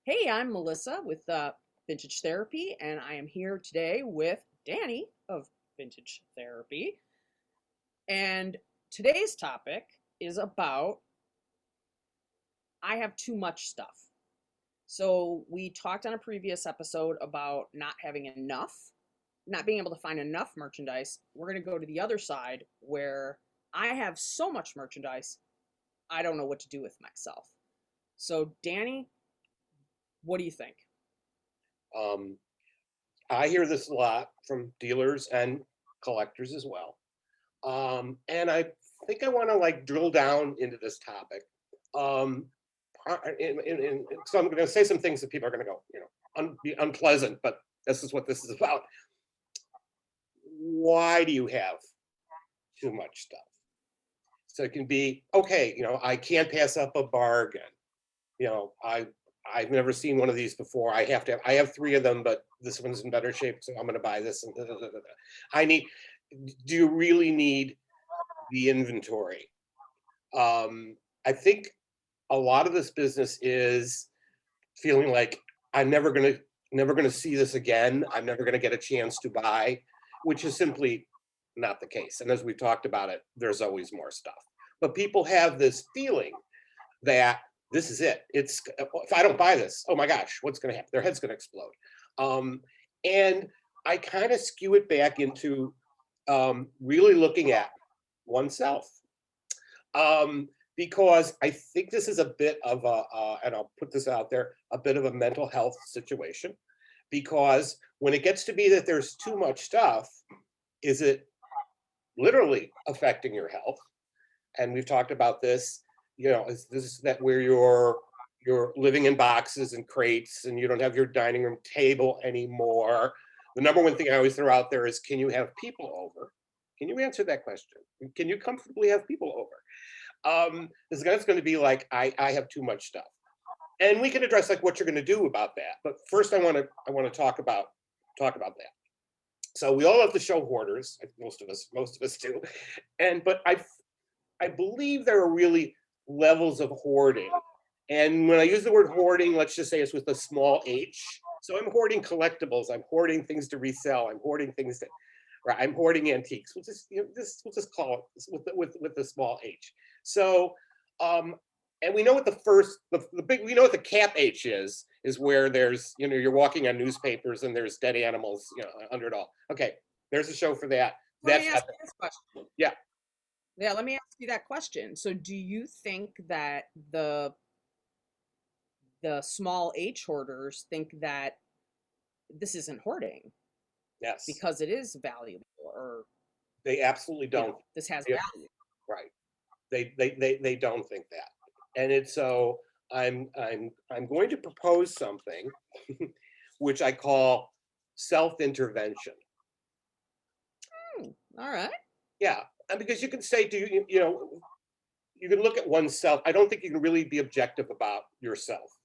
Hey, I'm Melissa with Vintage Therapy, and I am here today with Danny of Vintage Therapy. And today's topic is about I have too much stuff. So, we talked on a previous episode about not having enough, not being able to find enough merchandise. We're going to go to the other side where I have so much merchandise, I don't know what to do with myself. So, Danny, what do you think? Um, I hear this a lot from dealers and collectors as well. And I think I want to like drill down into this topic. Um, so I'm going to say some things that people are going to go, be unpleasant, but this is what this is about. Why do you have too much stuff? So it can be, okay, I can't pass up a bargain. You know, I I've never seen one of these before. I have three of them, but this one's in better shape, so I'm going to buy this. And da, da, da, da, da. I need. Do you really need the inventory? I think a lot of this business is feeling like I'm never gonna see this again. I'm never gonna get a chance to buy, which is simply not the case. And as we've talked about it, there's always more stuff. But people have this feeling that this is it. It's if I don't buy this, oh my gosh, what's going to happen? Their head's going to explode. Um, and I kind of skew it back into really looking at oneself, because I think this is a bit of and I'll put this out there, a bit of a mental health situation. Because when it gets to be that there's too much stuff, is it literally affecting your health? And we've talked about this, is this that where you're living in boxes and crates and you don't have your dining room table anymore. The number one thing I always throw out there is, can you have people over? Can you answer that question? Can you comfortably have people over? That's going to be like, I have too much stuff. And we can address like what you're going to do about that. But first I want to talk about that. So we all have the show hoarders, most of us do. But I believe there are really levels of hoarding. And when I use the word hoarding, let's just say it's with a small h. So I'm hoarding collectibles. I'm hoarding things to resell. I'm hoarding things that, right? I'm hoarding antiques. We'll just call it with the small h. So, and we know what we know what the cap h is where there's, you're walking on newspapers and there's dead animals, under it all. Okay, there's a show for that. Let That's me ask you this question. yeah. Yeah, let me ask you that question. So, do you think that the small H hoarders think that this isn't hoarding Yes. because it is valuable, or They absolutely don't. this has Yeah, value? right. They don't think that. And it's so I'm going to propose something which I call self-intervention. Hmm, all right. Yeah. And because you can say, you can look at oneself. I don't think you can really be objective about yourself.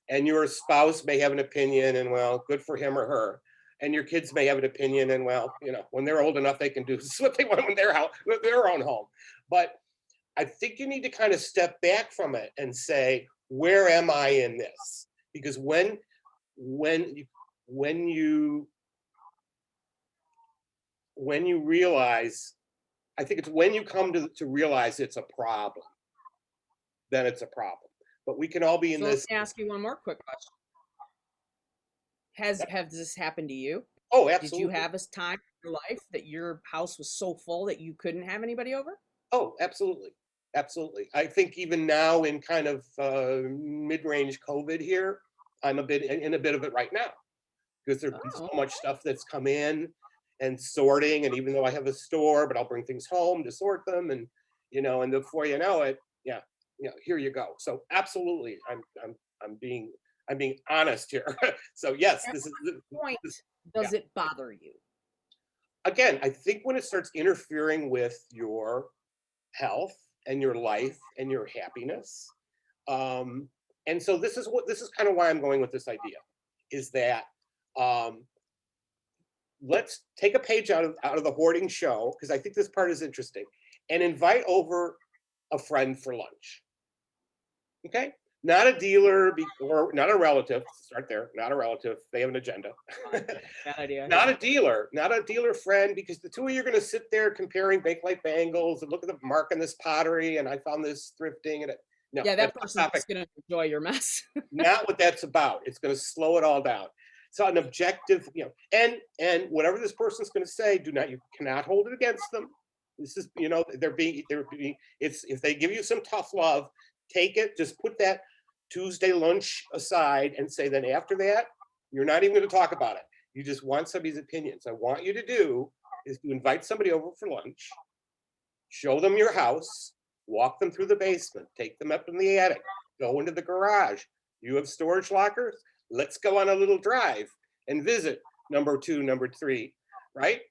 And your spouse may have an opinion, and well, good for him or her. And your kids may have an opinion, and well, when they're old enough, they can do what they want when they're out, with their own home. But I think you need to kind of step back from it and say, where am I in this? Because when you when you when you realize, I think it's when you come to realize it's a problem, then it's a problem. But we can all be in So, let this. me ask you one more quick question. Have this happened to you? Oh, Did you absolutely. have a time in your life that your house was so full that you couldn't have anybody over? Oh, absolutely. Absolutely. I think even now in kind of mid-range COVID here, I'm in a bit of it right now because there's been Oh, so much stuff that's come in and sorting. And even though I have a store, but I'll bring things home to sort them, and before you know it, yeah, here you go. So absolutely, I'm being honest here. So yes, at this is what point this, yeah. does it bother you? Again, I think when it starts interfering with your health and your life and your happiness. Um, and so this is kind of why I'm going with this idea is that, um, let's take a page out of the hoarding show, because I think this part is interesting, and invite over a friend for lunch. Okay. not a dealer or not a relative. Start there. Not a relative. They have an agenda. Bad idea. Not Yeah. a dealer, not a dealer friend, because the two of you are going to sit there comparing bakelite bangles and look at the mark on this pottery, and I found this thrifting, and no, Yeah, that that's not person's topic. just gonna enjoy your mess. Not what that's about. It's going to slow it all down. So an objective, and whatever this person's going to say, you cannot hold it against them. This is, they're being. It's if they give you some tough love, take it. Just put that Tuesday lunch aside and say, then after that, you're not even going to talk about it. You just want somebody's opinions. I want you to do is to invite somebody over for lunch, show them your house, walk them through the basement, take them up in the attic, go into the garage. You have storage lockers? Let's go on a little drive and visit number 2, number 3, right?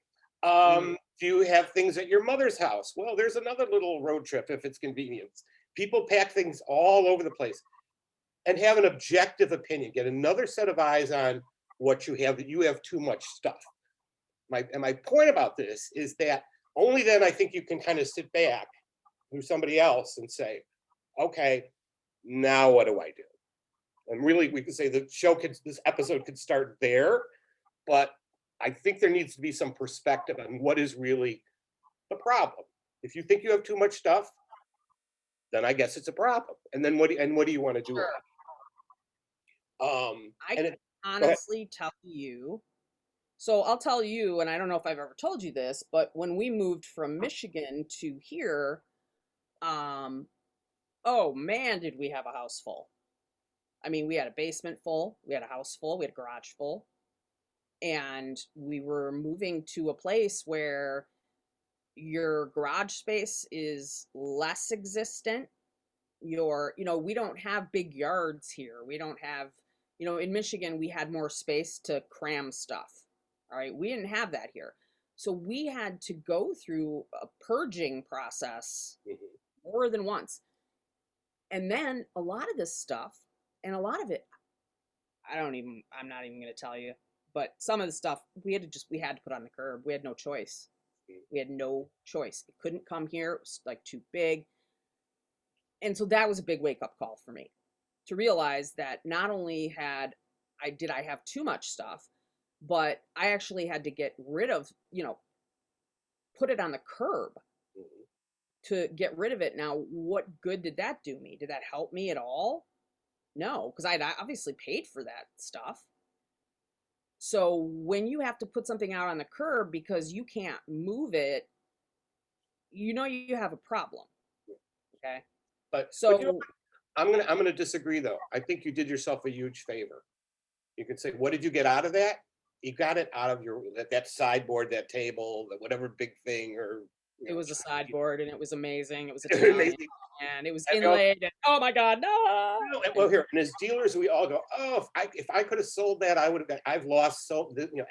Do you have things at your mother's house? Well, there's another little road trip if it's convenient. People pack things all over the place and have an objective opinion. Get another set of eyes on what you have, that you have too much stuff. My point about this is that only then I think you can kind of sit back with somebody else and say, okay, now what do I do? And really, we could say this episode could start there, but I think there needs to be some perspective on what is really the problem. If you think you have too much stuff, then I guess it's a problem. And then what do you want to do Sure. about it? I And can go ahead. honestly tell you. So I'll tell you, and I don't know if I've ever told you this, but when we moved from Michigan to here, um, oh man, did we have a house full. I mean, we had a basement full, we had a house full, we had a garage full, and we were moving to a place where your garage space is less existent. We don't have big yards here. We don't have, in Michigan, we had more space to cram stuff. All right. We didn't have that here. So we had to go through a purging process Mhm. more than once. And then a lot of this stuff, and a lot of it, I'm not even going to tell you, but some of the stuff we had to put on the curb. We had no choice. We had no choice. It couldn't come here. It was like too big. And so that was a big wake up call for me to realize that not only did I have too much stuff, but I actually had to get rid of, put it on the curb Mhm. to get rid of it. Now, what good did that do me? Did that help me at all? No, because I'd obviously paid for that stuff. So when you have to put something out on the curb because you can't move it, you have a problem. Okay. But So I'm gonna disagree though. I think you did yourself a huge favor. You could say, what did you get out of that? You got it out of that sideboard, that table, that whatever big thing, or it was a sideboard and it was amazing. It was Italian amazing. and it was And we all, inlaid and oh my God, no. well, And here, and as dealers, we all go, oh, if I could have sold that, I would have got. I've lost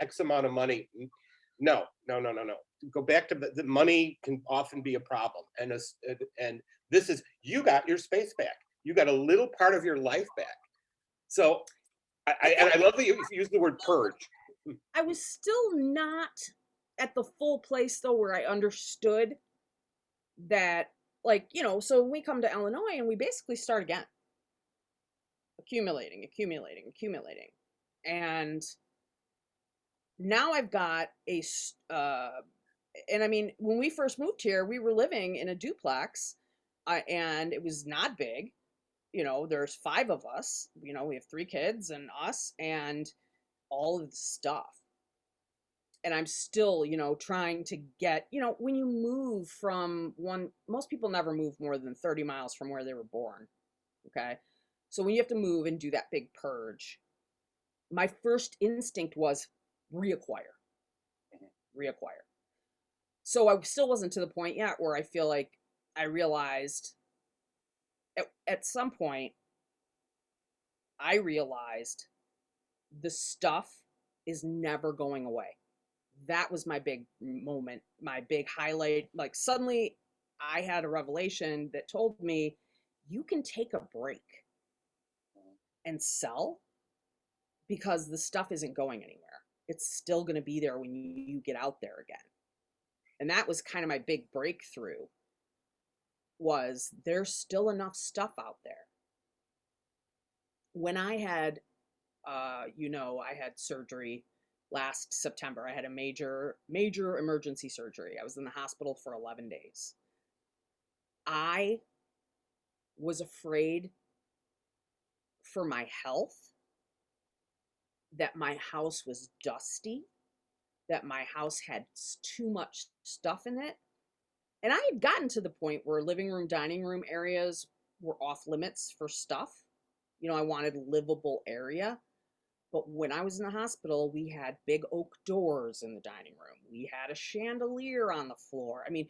X amount of money. No, no, no, no, no. Go back to the money can often be a problem, and this is you got your space back. You got a little part of your life back. So I and thought I love that you use the word purge. I was still not at the full place though where I understood that, like, so we come to Illinois and we basically start again, accumulating, accumulating, accumulating. And now I've got and I mean, when we first moved here, we were living in a duplex, and it was not big. There's 5 of us. We have 3 kids and us and all of the stuff. And I'm still, trying to get, when you move from most people never move more than 30 miles from where they were born. Okay. So when you have to move and do that big purge, my first instinct was reacquire, reacquire. So I still wasn't to the point yet where I feel like I realized at some point, I realized the stuff is never going away. That was my big moment, my big highlight. Like suddenly I had a revelation that told me you can take a break and sell because the stuff isn't going anywhere. It's still going to be there when you get out there again. And that was kind of my big breakthrough, was there's still enough stuff out there. when I had, I had surgery last September. I had a major emergency surgery. I was in the hospital for 11 days. I was afraid for my health, that my house was dusty, that my house had too much stuff in it. And I had gotten to the point where living room, dining room areas were off limits for stuff. I wanted livable area. But when I was in the hospital, we had big oak doors in the dining room. We had a chandelier on the floor. I mean,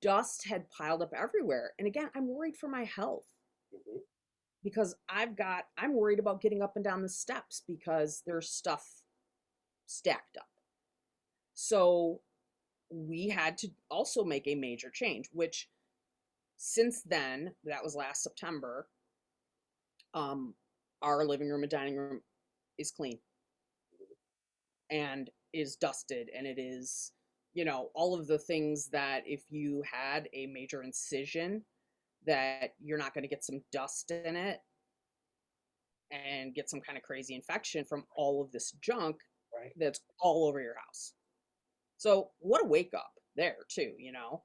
dust had piled up everywhere. And again, I'm worried for my health Mhm. because I'm worried about getting up and down the steps because there's stuff stacked up. So we had to also make a major change, which since then, that was last September, um, our living room and dining room is clean and is dusted, and it is, all of the things that if you had a major incision, that you're not going to get some dust in it and get some kind of crazy infection from all of this junk Right. that's all over your house. So what a wake up there too, It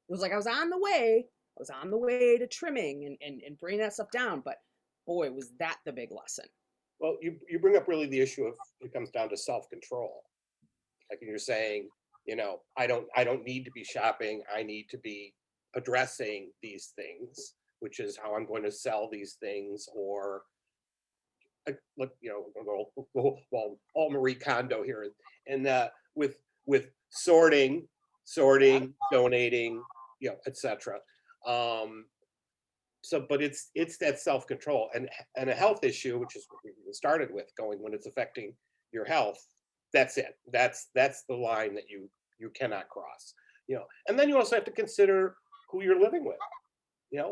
was like I was on the way to trimming and bringing that stuff down, but boy, was that the big lesson. Well, you bring up really the issue of it comes down to self-control. Like you're saying, I don't need to be shopping. I need to be addressing these things, which is how I'm going to sell these things. Or look, well, all Marie Kondo here, and with sorting, donating, etc. Um, but it's that self-control and a health issue, which is what we started with, going when it's affecting your health. That's it. That's the line that you cannot cross. And then you also have to consider who you're living with.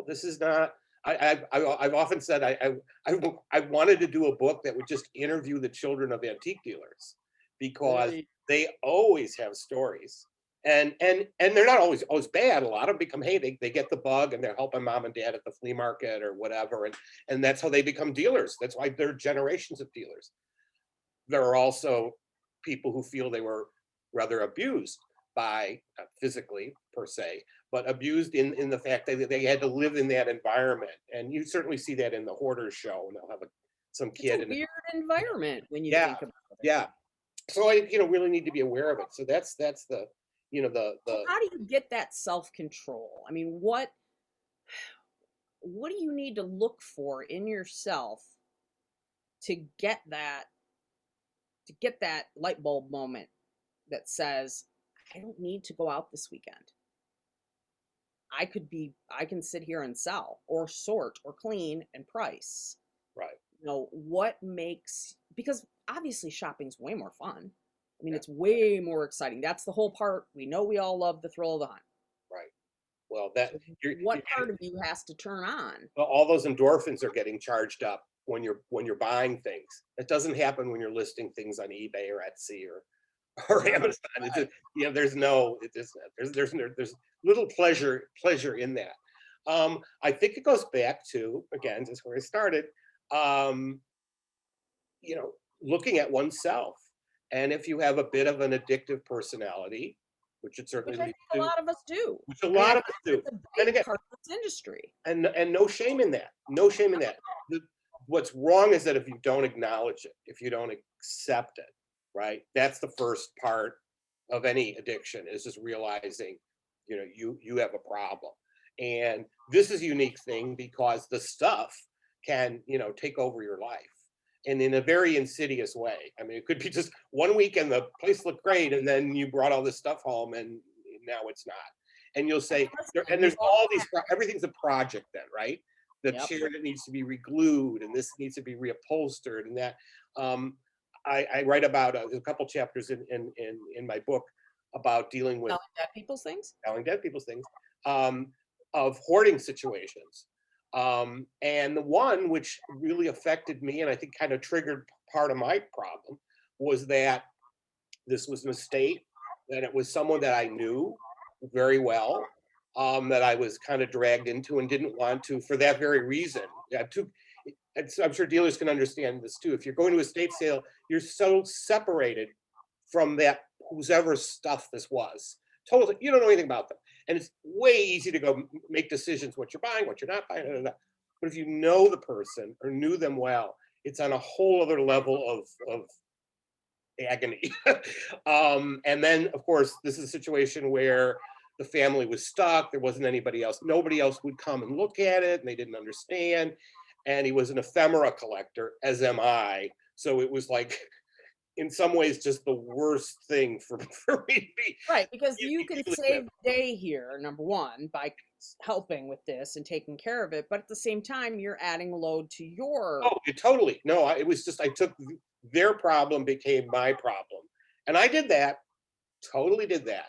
This is not. I've often said I wanted to do a book that would just interview the children of antique dealers, because Really, they always have stories, and they're not always bad. A lot of them become, hey, they get the bug and they're helping mom and dad at the flea market or whatever, and that's how they become dealers. That's why they're generations of dealers. There are also people who feel they were rather abused by, physically per se, but abused in the fact that they had to live in that environment. And you certainly see that in the Hoarders show, and they'll have some it's kid a in it. weird environment when you Yeah, think about it. yeah. So I really need to be aware of it. So that's the So the how do you get that self-control? I mean, what do you need to look for in yourself to get that light bulb moment that says, I don't need to go out this weekend. I can sit here and sell or sort or clean and price. right. What makes, because obviously shopping's way more fun. I mean, Yeah, it's way more exciting. That's the whole part. We know we all love the thrill of the hunt. right. Well, So what part of you has to turn on? well, all those endorphins are getting charged up when you're buying things. It doesn't happen when you're listing things on eBay or Etsy or Right. Amazon. It's just, there's no, there's little pleasure in that. I think it goes back to, again, just where I started, um, you know, looking at oneself. And if you have a bit of an addictive personality, which it Which certainly I leads think a to, lot of us do. which a I mean, I lot think of us do. that's a And big again, part of this industry. and no shame in that. No shame in that. What's wrong is that if you don't acknowledge it, if you don't accept it, right? That's the first part of any addiction, is just realizing, you have a problem. And this is a unique thing because the stuff can, take over your life, and in a very insidious way. I mean, it could be just one weekend the place looked great, and then you brought all this stuff home, and now it's not. And you'll I mean, say, listen, and we've there's all all these, everything's a project then, right? The Yep. chair that needs to be reglued, and this needs to be reupholstered, and that. Um, I write about a couple chapters in my book about dealing with Selling dead people's things. selling dead people's things, um, of hoarding situations. And the one which really affected me, and I think kind of triggered part of my problem, was that this was an estate, that it was someone that I knew very well, that I was kind of dragged into and didn't want to, for that very reason. Yeah, and so I'm sure dealers can understand this too. If you're going to a estate sale, you're so separated from that whoever's stuff this was. Totally, you don't know anything about them, and it's way easy to go make decisions what you're buying, what you're not buying. Da, da, da. But if you know the person or knew them well, it's on a whole other level of agony. And then, of course, this is a situation where the family was stuck. There wasn't anybody else. Nobody else would come and look at it, and they didn't understand. And he was an ephemera collector, as am I. So it was like, in some ways, just the worst thing for me to be. Right, because you can dealing save with. the day here, number one, by helping with this and taking care of it, but at the same time, you're adding a load to your. Oh, totally. No, it was just I took their problem became my problem, and I did that. Totally did that.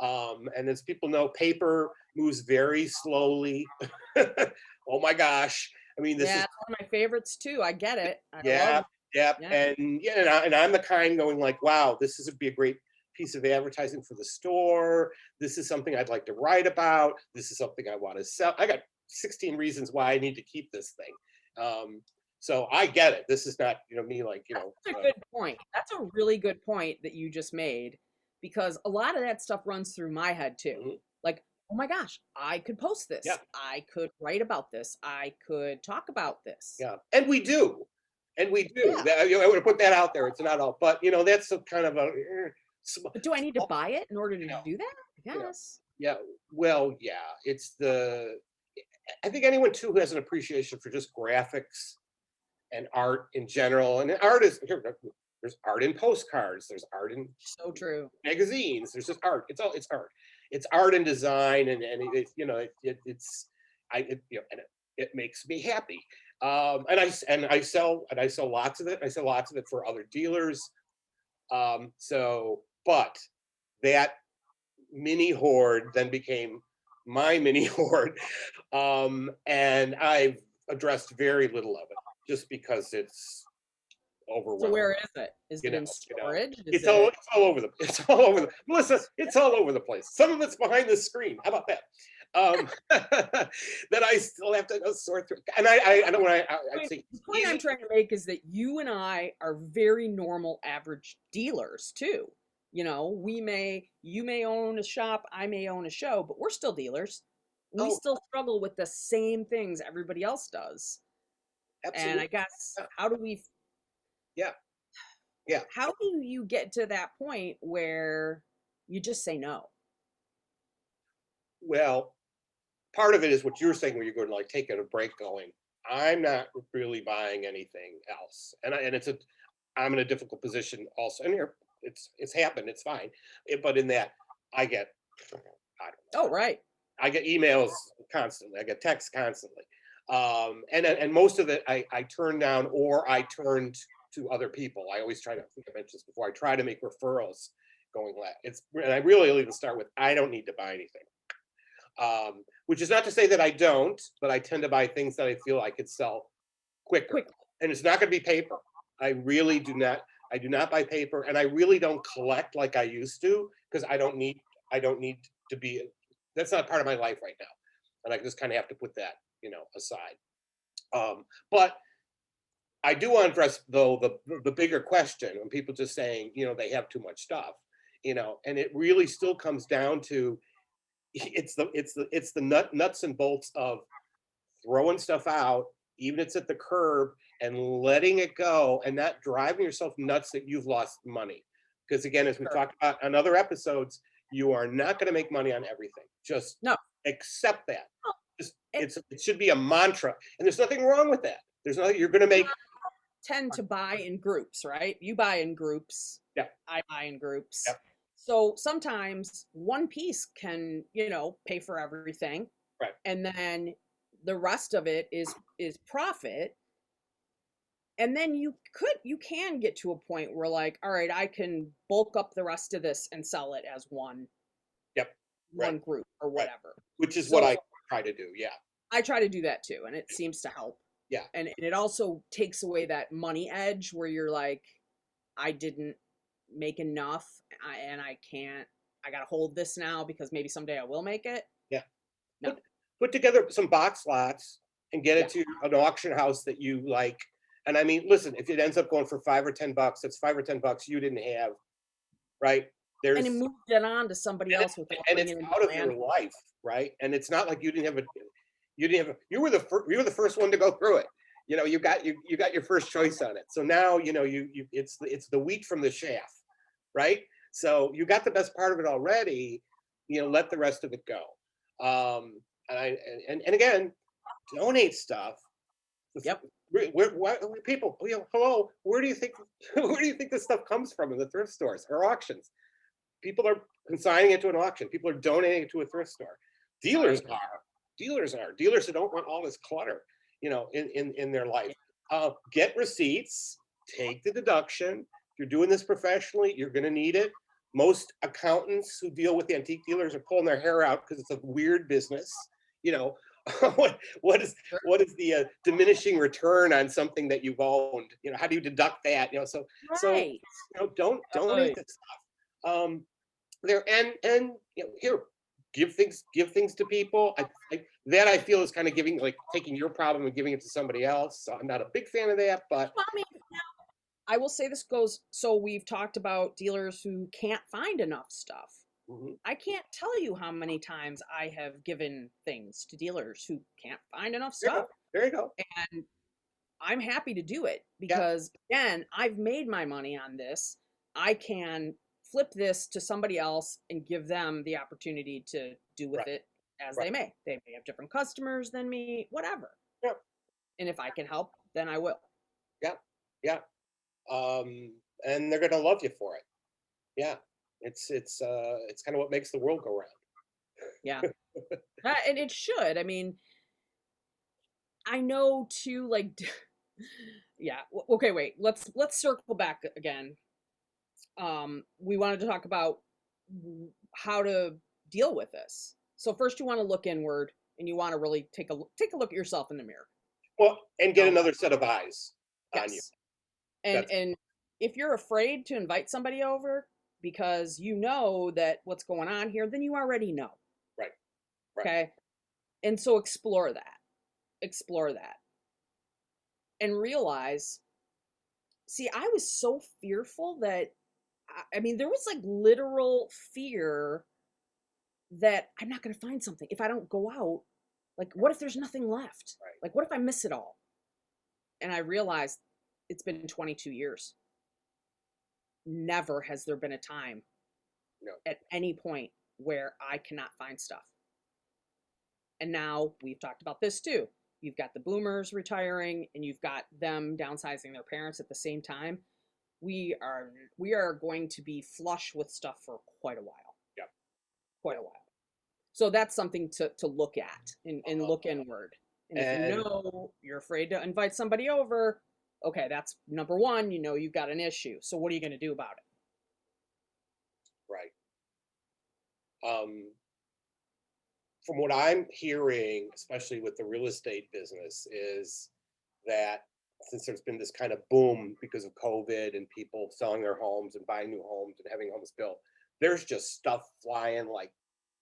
And as people know, paper moves very slowly. Oh my gosh! I mean, this Yeah, is it's one of my favorites too. I get it. I yeah, love. yeah, Yeah. and yeah, and I'm the kind going like, wow, this is be a great piece of advertising for the store. This is something I'd like to write about. This is something I want to sell. I got 16 reasons why I need to keep this thing. So I get it. This is not, me like, That's a good point. That's a really good point that you just made, because a lot of that stuff runs through my head too. mhm, Like, oh my gosh, I could post this. yeah, I could write about this. I could talk about this. yeah, and we do, and we do. Yeah. I want to put that out there. It's not all, but that's a kind of a But do I need to small, buy it in order to you know, do that? I you know, guess. yeah. Well, yeah. It's the. I think anyone too who has an appreciation for just graphics and art in general, and art is here. There's art in postcards. There's art in So true. magazines. There's just art. It's art. It's art and design, and it's and it makes me happy. And I sell lots of it. I sell lots of it for other dealers. But that mini horde then became my mini horde, and I've addressed very little of it just because it's So overwhelming. where is it? Is You it know, in you know, storage? Is it's all it? it's all over the it's all over the Melissa. It's all over the place. Some of it's behind the screen. How about that? That I still have to go sort through. And I don't want to. I'd say The it's point I'm easy. trying to make is that you and I are very normal, average dealers too. You may own a shop, I may own a show, but we're still dealers. We Oh, still struggle with the same things everybody else does. And absolutely. I guess Yeah, yeah, yeah. how do you get to that point where you just say no? Well, part of it is what you're saying, where you're going to like take a break, going, I'm not really buying anything else, and I'm in a difficult position also. And here, it's happened. It's fine, but in that I get, I don't know. Oh, right. I get emails constantly. I get texts constantly, and most of it I turn down, or I turn to other people. I always try to. I think I mentioned this before. I try to make referrals. And I really even start with, I don't need to buy anything, which is not to say that I don't, but I tend to buy things that I feel I could sell quicker. Quick. And it's not going to be paper. I really do not. I do not buy paper, and I really don't collect like I used to, because I don't need. I don't need to be. That's not part of my life right now, and I just kind of have to put that, aside. But I do want to address though the bigger question when people just saying, they have too much stuff, and it really still comes down to, it's the nuts and bolts of throwing stuff out, even if it's at the curb, and letting it go, and not driving yourself nuts that you've lost money. Because again, as we Sure. talked about on other episodes, you are not going to make money on everything. Just No. accept that. Oh, it It should be a mantra, and there's nothing wrong with that. There's nothing you're going to make. tend to buy in groups, right? You buy in groups. Yeah, I buy in groups. yeah, So sometimes one piece can, pay for everything, right. and then the rest of it is profit. And then you can get to a point where, like, all right, I can bulk up the rest of this and sell it as one Yep, right, one group or right. whatever. Which is what So I try to do. Yeah, I try to do that too, and it seems to help. yeah. And it also takes away that money edge where you're like, I didn't make enough, and I can't. I gotta hold this now because maybe someday I will make it. Yeah. No. Put together some box lots, and get it to an auction house that you like. And I mean, listen, if it ends up going for $5 or $10, that's $5 or $10 you didn't have, right? And it There's moved it on to somebody else without and it's bringing it out of into your land. life, right? And it's not like you didn't have a you were the first one to go through it. You know, you got your first choice on it. So now, you know, you it's the wheat from the chaff, right? So you got the best part of it already, you know, let the rest of it go. And again, donate stuff. Yep. People, you know, hello, where do you think where do you think this stuff comes from in the thrift stores or auctions? People are consigning it to an auction. People are donating it to a thrift store. Dealers are. Dealers who don't want all this clutter, you know, in their life. Get receipts, take the deduction. If you're doing this professionally, you're going to need it. Most accountants who deal with the antique dealers are pulling their hair out because it's a weird business. You know, what is the diminishing return on something that you've owned? You know, how do you deduct that? You know, so Right. you know, don't donate this stuff. There and you know, here, give things to people. I feel is kind of giving, like taking your problem and giving it to somebody else. So I'm not a big fan of that, but Well, I mean, I will say this goes, so we've talked about dealers who can't find enough stuff. mhm, I can't tell you how many times I have given things to dealers who can't find enough there you stuff. go. There you go. And I'm happy to do it Yeah, because, again, I've made my money on this. I can flip this to somebody else and give them the opportunity to do with right, it as right. they may. They may have different customers than me, whatever. Yeah, And if I can help, then I will. yeah, yeah. And they're gonna love you for it. Yeah, it's kind of what makes the world go round. Yeah. And it should. I mean, I know too, like, yeah. Okay, wait. Let's circle back again. We wanted to talk about how to deal with this. So first, you want to look inward, and you want to really take a look at yourself in the mirror. Well, and You get know? another set of eyes on you. Yes. And That's and if you're afraid to invite somebody over because you know that what's going on here, then you already know. right, right. Okay. And so explore that. Explore that. And realize, see, I was so fearful that I mean, there was like literal fear that I'm not going to find something if I don't go out. Like, what if there's nothing left? Right. Like, what if I miss it all? And I realized it's been 22 years. Never has there been a time No. at any point where I cannot find stuff. And now we've talked about this too. You've got the boomers retiring and you've got them downsizing their parents at the same time. We are going to be flush with stuff for quite a while. Yeah. Quite a while. So that's something to look at and look inward. And if you And know you're afraid to invite somebody over, okay, that's number one, you know you've got an issue. So what are you going to do about it? right. From what I'm hearing, especially with the real estate business, is that since there's been this kind of boom because of COVID and people selling their homes and buying new homes and having homes built, there's just stuff flying like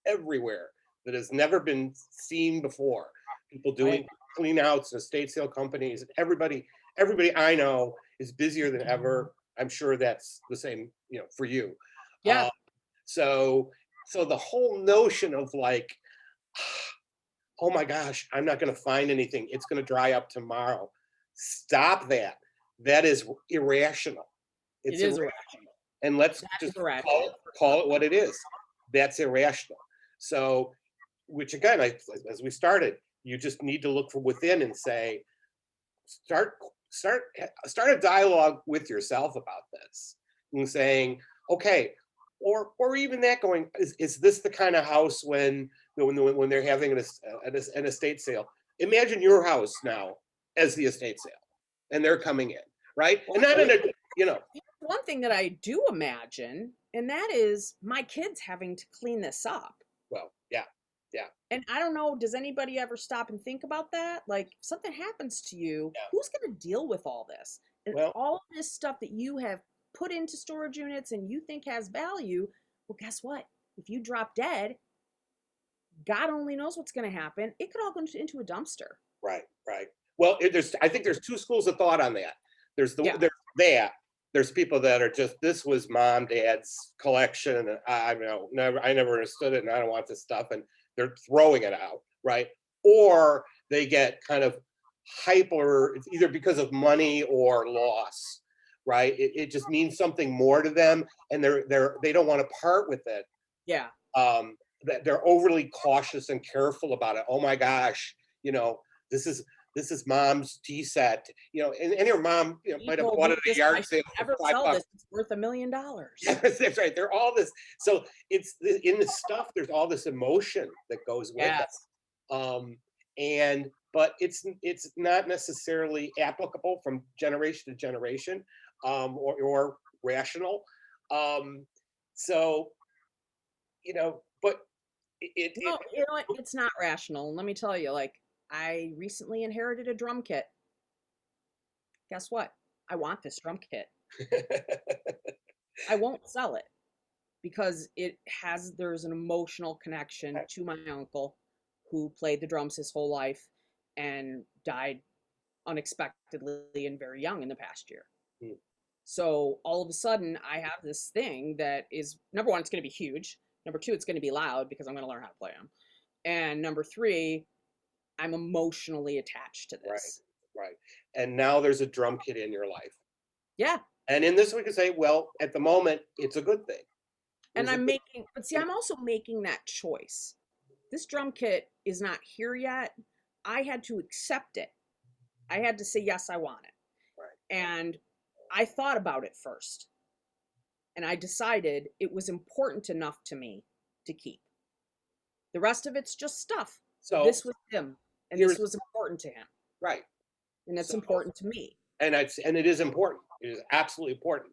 everywhere that has never been seen before. People doing clean outs and estate sale companies, and everybody I know is busier than ever. I'm sure that's the same, you know, for you. Yeah. Uh, so the whole notion of like, oh my gosh, I'm not going to find anything. It's going to dry up tomorrow. Stop that. That is irrational. It's It is irrational. And let's that is just irrational. call it what it is. That's irrational. So, which again, as we started, you just need to look from within and say, start a dialogue with yourself about this and saying, okay, or even that going, is this the kind of house when they're having an estate sale? Imagine your house now as the estate sale, and they're coming in, right? Well, And not in a, you know, one thing that I do imagine, and that is my kids having to clean this up. well, yeah, yeah, And I don't know, does anybody ever stop and think about that? Like, if something happens to you, yeah. who's going to deal with all this? And Well, all this stuff that you have put into storage units and you think has value, well, guess what? If you drop dead, God only knows what's going to happen. It could all go into a dumpster. right, Right. Well, I think there's two schools of thought on that. Yeah. There's people that are just, this was mom, dad's collection. And I never understood it, and I don't want this stuff, and they're throwing it out, right? Or they get kind of hyper, it's either because of money or loss, right? It just means something more to them, and they don't want to part with it. Yeah. That they're overly cautious and careful about it. Oh my gosh, this is mom's tea set, and your mom, might have People bought it need at this. a yard I sale should for never $5. sell this. It's worth $1 million. Yes, that's right. They're all this. So in the stuff, there's all this emotion that goes with it. Yes. But it's not necessarily applicable from generation to generation, or rational. So, but No, you know what? It's not rational. Let me tell you, like, I recently inherited a drum kit. Guess what? I want this drum kit. I won't sell it because there's an emotional connection to my uncle who played the drums his whole life and died unexpectedly and very young in the past year. Hmm. So all of a sudden, I have this thing that is, number one, it's going to be huge. Number two, it's going to be loud because I'm going to learn how to play them. And number three, I'm emotionally attached to this. Right. And now there's a drum kit in your life. Yeah. And in this, we can say, well, at the moment, it's a good thing. And I'm also making that choice. This drum kit is not here yet. I had to accept it. I had to say, yes, I want it. Right. And I thought about it first. And I decided it was important enough to me to keep. The rest of it's just stuff. So this was him, and this was important to him. Right. And it's important to me. And it is important. It is absolutely important.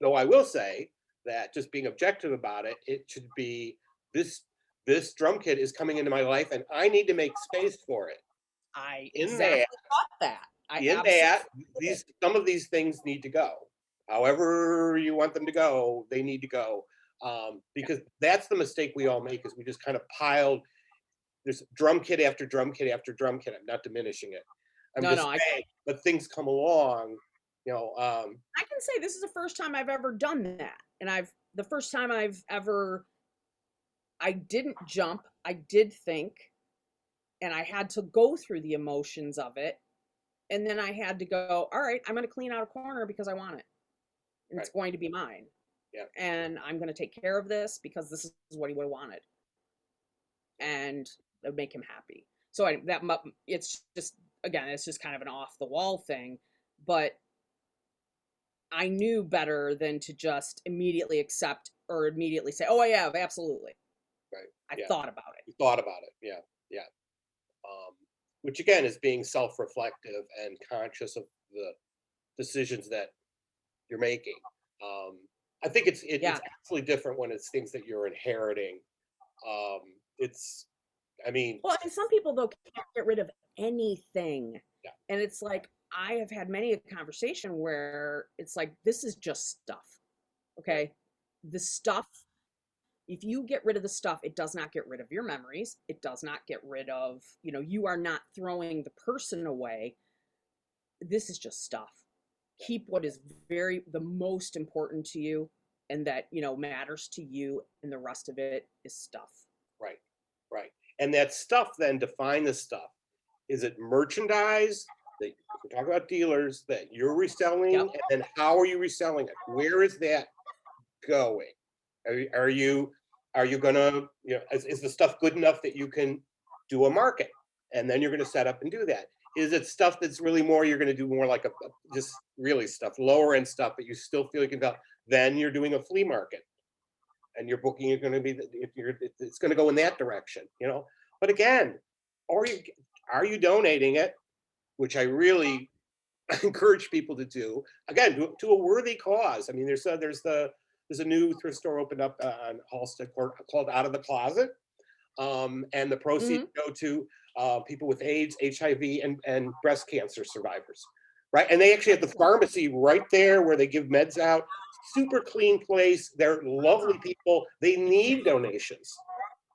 Though I will say that, just being objective about it, it should be this drum kit is coming into my life, and I need to make space for it. I exactly thought that. Some of these things need to go. However you want them to go, they need to go. Because that's the mistake we all make, is we just kind of piled. There's drum kit after drum kit after drum kit. I'm not diminishing it. I'm just saying, but things come along, I can say this is the first time I've ever done that. And the first time I didn't jump, I did think, and I had to go through the emotions of it. And then I had to go, all right, I'm going to clean out a corner because I want it. And it's going to be mine. Yeah. And I'm going to take care of this because this is what he would have wanted. And it would make him happy. So it's just kind of an off the wall thing, but I knew better than to just immediately accept or immediately say, oh, I have, absolutely. Right. I thought about it. You thought about it. Yeah. Yeah. Which again is being self-reflective and conscious of the decisions that you're making. I think it's absolutely different when it's things that you're inheriting. Well, and some people though can't get rid of anything. Yeah. And it's like, I have had many a conversation where it's like, this is just stuff. Okay. The stuff, if you get rid of the stuff, it does not get rid of your memories. It does not get rid of, you are not throwing the person away. This is just stuff. Keep what is the most important to you and that, matters to you, and the rest of it is stuff. Right. Right. And that stuff, then define the stuff. Is it merchandise that we're talking about, dealers that you're reselling? Yep. And then how are you reselling it? Where is that going? Are you gonna, is the stuff good enough that you can do a market, and then you're going to set up and do that? Is it stuff that's really more, you're going to do more like just really stuff, lower end stuff, but you still feel you can go? Then you're doing a flea market, and your booking is going to be, it's going to go in that direction, But again, are you donating it, which I really encourage people to do, again, to a worthy cause. I mean, there's a new thrift store opened up on Halstead Court called Out of the Closet, and the proceeds go to people with AIDS, HIV, and breast cancer survivors, right? And they actually have the pharmacy right there where they give meds out. Super clean place. They're lovely people. They need donations.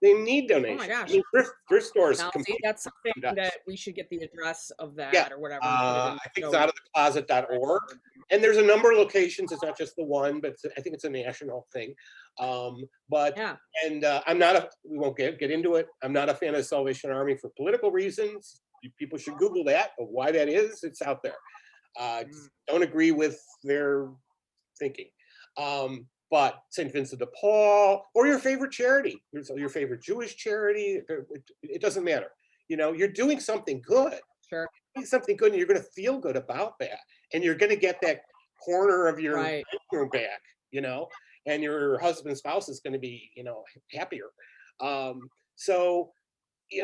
They need Oh my donations. I gosh. mean, thrift stores Now, see, compete that's something that nuts. we should get the address of Yeah, that or whatever and put it in the I think it's show notes. outofthecloset.org, and there's a number of locations. It's not just the one, but I think it's a national thing. But Yeah. and I'm not a. We won't get into it. I'm not a fan of the Salvation Army for political reasons. People should Google that of why that is. It's out there. Mm. Don't agree with their thinking. But St. Vincent de Paul or your favorite charity, your favorite Jewish charity, it doesn't matter. You're doing something good. Sure. Doing something good, and you're going to feel good about that. And you're going to get that corner of your Right. bedroom back, and your husband, spouse is going to be, happier. So,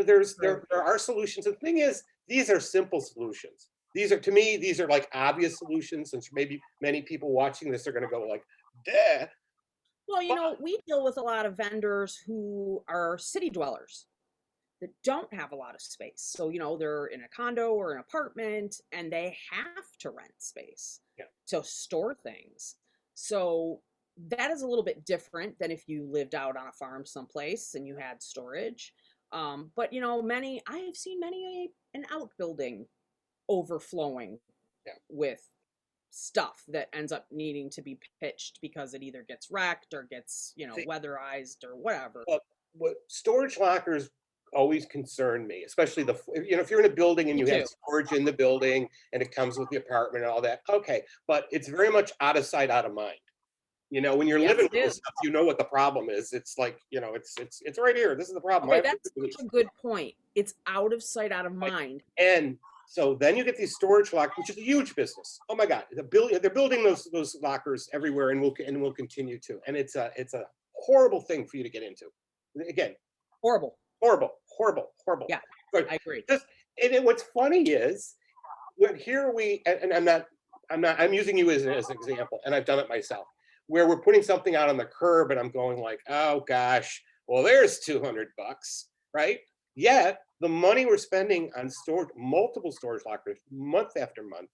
there are solutions. The thing is, these are simple solutions. To me, these are like obvious solutions, and maybe many people watching this are going to go like, duh. Well, we deal with a lot of vendors who are city dwellers that don't have a lot of space. So, they're in a condo or an apartment and they have to rent space Yeah. to store things. So, that is a little bit different than if you lived out on a farm someplace and you had storage. But, I have seen many an outbuilding overflowing Yeah. with stuff that ends up needing to be pitched because it either gets wrecked or gets, See, weatherized or whatever. what storage lockers always concern me, especially if you're in a building and Me you have too. storage in the building and it comes with the apartment and all that. Okay, but it's very much out of sight, out of mind. When you're Yes, living it with this is. stuff, what the problem is. It's like, it's right here. This is the problem. I Okay, have to that's do such this. a good point. It's out of sight, out of Right? mind. And so then you get these storage lockers, which is a huge business. Oh my God, they're building those lockers everywhere, and will continue to. And it's a horrible thing for you to get into. Again, Horrible. horrible, horrible, horrible. Yeah, But I agree. what's funny is here and I'm using you as an example, and I've done it myself, where we're putting something out on the curb, and I'm going like, oh gosh, well there's $200, right? Yet the money we're spending on multiple storage lockers month after month,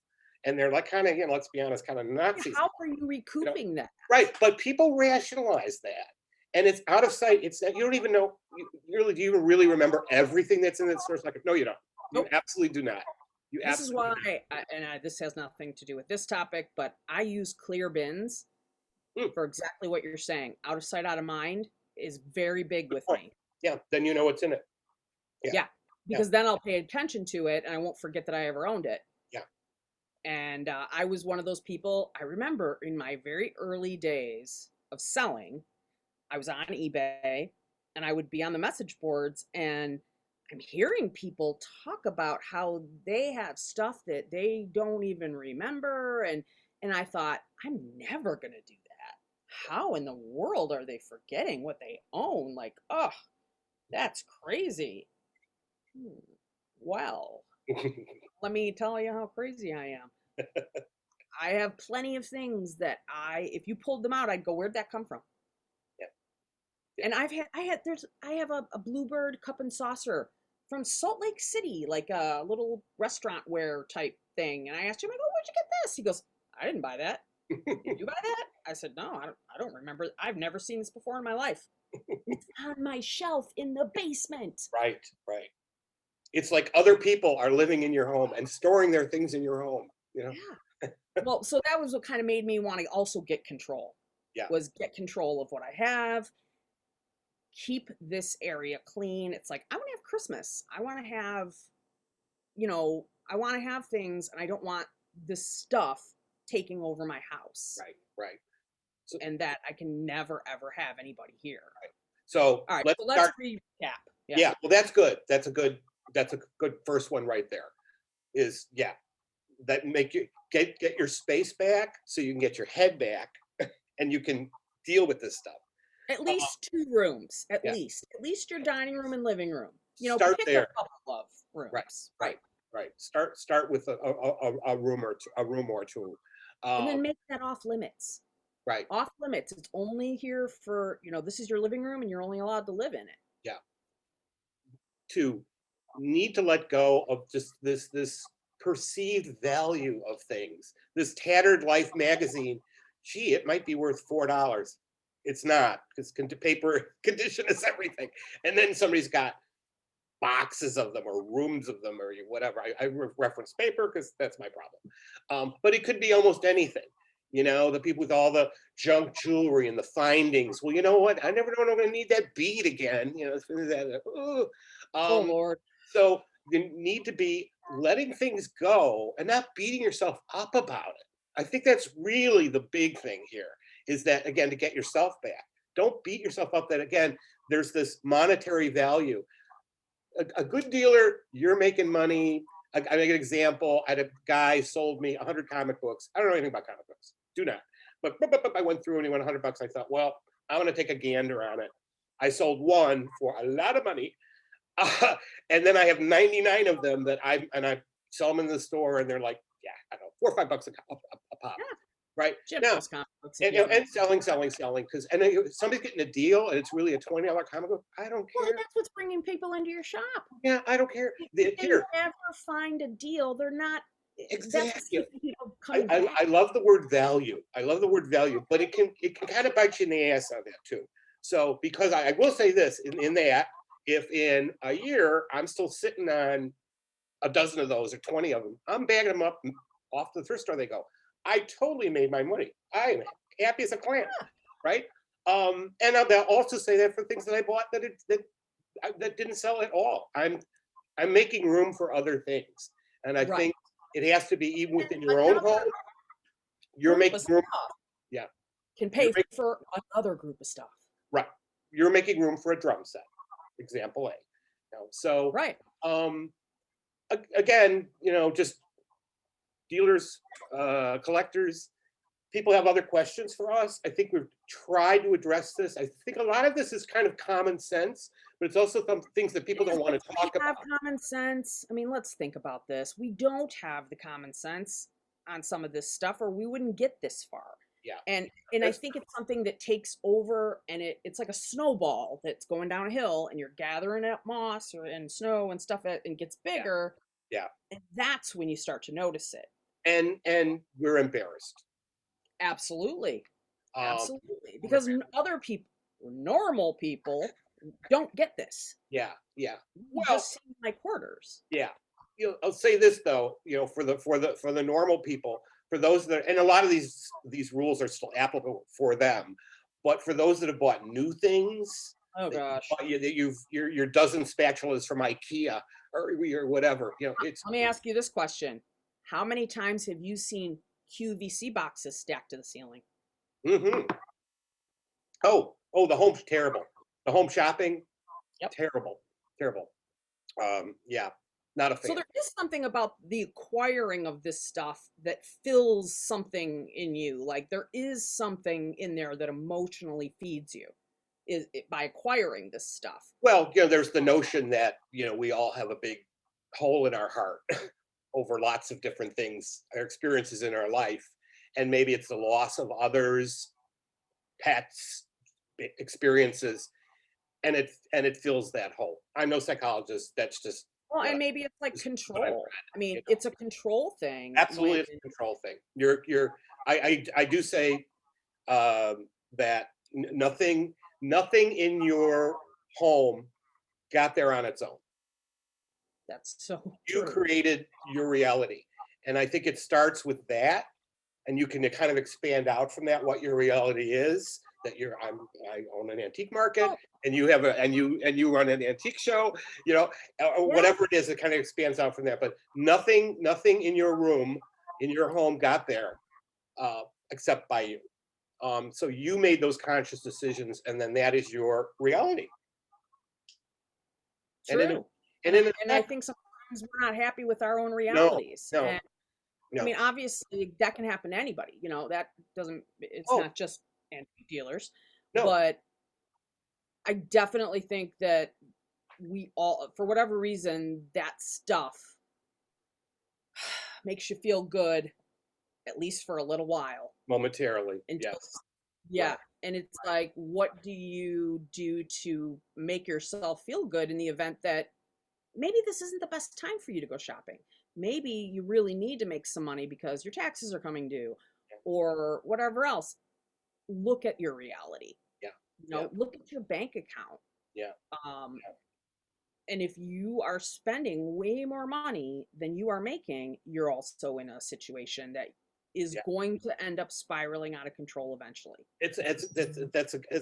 and they're like kind of, let's be honest, kind of Nazis. How are you recouping that? Right, but people rationalize that, and it's out of sight. It's that you don't even know. Do you even really remember everything that's in that storage locker? No, you don't. You Nope. absolutely do not. This is why, this has nothing to do with this topic, but I use clear bins for exactly what you're saying. Out of sight, out of mind is very big with me. Yeah, then you know what's in it. Yeah, because then I'll pay attention to it and I won't forget that I ever owned it. Yeah. And I was one of those people. I remember in my very early days of selling, I was on eBay and I would be on the message boards, and I'm hearing people talk about how they have stuff that they don't even remember. And I thought, I'm never going to do that. How in the world are they forgetting what they own? Like, oh, that's crazy. Well, let me tell you how crazy I am. I have plenty of things that if you pulled them out, I'd go, where'd that come from? Yeah. And I have a Bluebird cup and saucer from Salt Lake City, like a little restaurant wear type thing. And I asked him, I go, where'd you get this? He goes, I didn't buy that. Did you buy that? I said, no, I don't remember. I've never seen this before in my life. It's on my shelf in the basement. Right. It's like other people are living in your home and storing their things in your home. Yeah. Well, so that was what kind of made me want to also get control. Yeah. Was get control of what I have. Keep this area clean. It's like, I want to have Christmas. I want to have, I want to have things, and I don't want this stuff taking over my house. Right. So, and that I can never, ever have anybody here. Right. So, all right, let's recap. Yeah. Well, that's good. That's a good first one right there. That make you get your space back so you can get your head back and you can deal with this stuff. At least 2 rooms, at least your dining room and living room. Start pick there. a couple of rooms. Right. Start with a room or two. And then make that off limits. Right. Off limits. It's only here for, this is your living room and you're only allowed to live in it. Yeah. 2, need to let go of just this perceived value of things. This tattered Life magazine, gee, it might be worth $4. It's not, because paper condition is everything. And then somebody's got boxes of them or rooms of them or whatever. I reference paper because that's my problem. But it could be almost anything. The people with all the junk jewelry and the findings. Well, you know what? I never know when I'm going to need that bead again. Oh Um, Lord. so you need to be letting things go and not beating yourself up about it. I think that's really the big thing here, is that, again, to get yourself back. Don't beat yourself up that, again, there's this monetary value. A good dealer, you're making money. I make an example. I had a guy sold me 100 comic books. I don't know anything about comic books. Do not. But I went through and he went $100. I thought, well, I'm going to take a gander on it. I sold one for a lot of money. And then I have 99 of them that I sell them in the store, and they're like, yeah, I don't know, $4 or $5 a pop. Yeah. Right Jim now, those comic books and, and selling, because if somebody's getting a deal and it's really a $20 comic book, I don't well, care. that's what's bringing people into your shop. Yeah, I don't care. If they Here, never find a deal, they're not. That's exactly. people coming I back. love the word value. I love the word value, but it can kind of bite you in the ass on that too. So, because I will say this in that, if in a year I'm still sitting on a dozen of those or 20 of them, I'm bagging them up off to the thrift store. They go, I totally made my money. I am happy as a clam, right? And I'll also say that for things that I bought that didn't sell at all. I'm making room for other things, and I Right. think it has to be even within your And own home. You're group making of room. stuff Yeah, can pay for another group of stuff. right. You're making room for a drum set. Example A. So Right. Again, just dealers, collectors, people have other questions for us. I think we've tried to address this. I think a lot of this is kind of common sense, but it's also some things that people don't want to talk We have about. common sense. I mean, let's think about this. We don't have the common sense on some of this stuff, or we wouldn't get this far. Yeah. And I think it's something that takes over, and it's like a snowball that's going down a hill, and you're gathering up moss and snow and stuff, and gets bigger. Yeah. And that's when you start to notice it. And we're embarrassed. Absolutely. Um, Absolutely. Because other people, normal people, don't get this. Yeah. We just seem like hoarders. Yeah. I'll say this though, for the normal people, for those that, and a lot of these rules are still applicable for them, but for those that have bought new things, Oh gosh. your dozen spatulas from IKEA or whatever, it's. Let me ask you this question. How many times have you seen QVC boxes stacked to the ceiling? Mm-hmm. Oh, the home's terrible. The home shopping, Yep. Terrible. Yeah, not a fan. So there is something about the acquiring of this stuff that fills something in you. Like there is something in there that emotionally feeds you by acquiring this stuff. Well, there's the notion that, we all have a big hole in our heart over lots of different things, our experiences in our life. And maybe it's the loss of others, pets, experiences, and it fills that hole. I'm no psychologist. That's just. Well, and maybe it's like control. I mean, it's a control thing. Absolutely, it's a control thing. I do say that nothing in your home got there on its own. That's so You true. created your reality, and I think it starts with that, and you can kind of expand out from that what your reality is. That I own an antique market, and you have and you run an antique show, or whatever it is. It kind of expands out from that. But nothing in your room, in your home, got there except by you. So you made those conscious decisions, and then that is your reality. True. And I think sometimes we're not happy with our own realities. No. I mean, obviously that can happen to anybody. That doesn't. It's not just antique dealers. No. But I definitely think that we all, for whatever reason, that stuff makes you feel good, at least for a little while. Momentarily. Until, yes. Yeah. Right. And it's like, what do you do to make yourself feel good in the event that maybe this isn't the best time for you to go shopping? Maybe you really need to make some money because your taxes are coming due or whatever else. Look at your reality. Look at your bank account. Yeah. Um, and if you are spending way more money than you are making, you're also in a situation that is Yeah. going to end up spiraling out of control eventually. That's